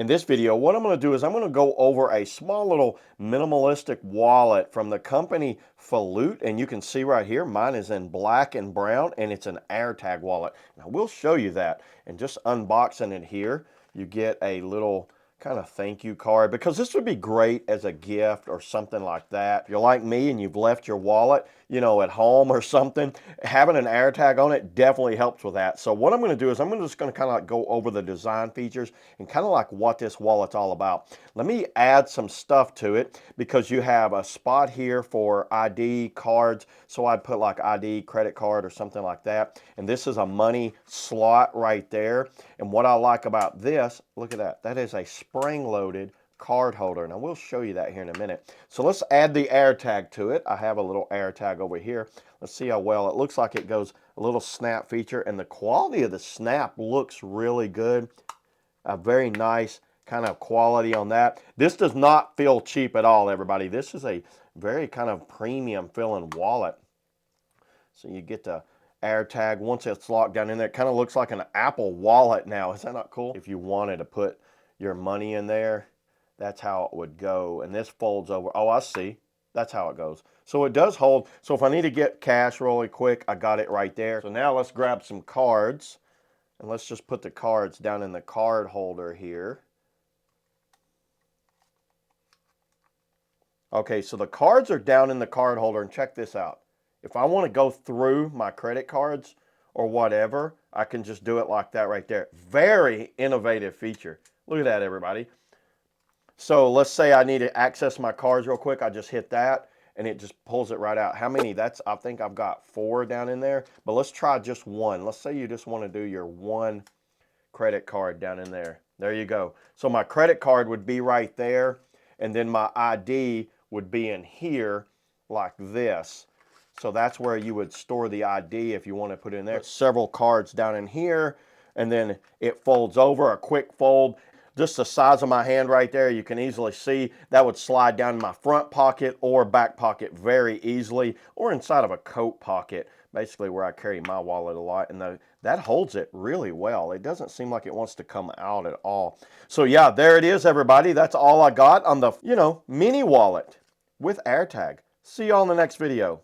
In this video, what I'm going to do is I'm going to go over a small little minimalistic wallet from the company FLETUTE, and you can see right here, mine is in black and brown, and it's an AirTag wallet. Now, we'll show you that, and just unboxing it here, you get a little kind of thank you card, because this would be great as a gift or something like that. If you're like me and you've left your wallet, you know, at home or something, having an AirTag on it definitely helps with that. So what I'm going to do is I'm just going to kind of like go over the design features and kind of like what this wallet's all about. Let me add some stuff to it, because you have a spot here for ID cards. So I'd put like ID, credit card, or something like that. And this is a money slot right there. And what I like about this, look at that. That is a spring-loaded card holder. Now we'll show you that here in a minute. So let's add the AirTag to it. I have a little AirTag over here. Let's see how well it looks like. It goes a little snap feature, and the quality of the snap looks really good. A very nice kind of quality on that. This does not feel cheap at all, everybody. This is a very kind of premium feeling wallet. So you get the AirTag once it's locked down in there. It kind of looks like an Apple wallet now. Is that not cool? If you wanted to put your money in there, that's how it would go. And this folds over. Oh, I see. That's how it goes. So it does hold. So if I need to get cash really quick, I got it right there. So now let's grab some cards. And let's just put the cards down in the card holder here. Okay, so the cards are down in the card holder, and check this out. If I want to go through my credit cards or whatever, I can just do it like that right there. Very innovative feature. Look at that, everybody. So let's say I need to access my cards real quick. I just hit that, and it just pulls it right out. How many? I think I've got 4 down in there, but let's try just one. Let's say you just want to do your one credit card down in there. There you go. So my credit card would be right there, and then my ID would be in here like this. So that's where you would store the ID if you want to put it in there. Put several cards down in here, and then it folds over, a quick fold. Just the size of my hand right there, you can easily see that would slide down in my front pocket or back pocket very easily, or inside of a coat pocket, basically where I carry my wallet a lot. And that holds it really well. It doesn't seem like it wants to come out at all. So yeah, there it is, everybody. That's all I got on the, mini wallet with AirTag. See you all in the next video.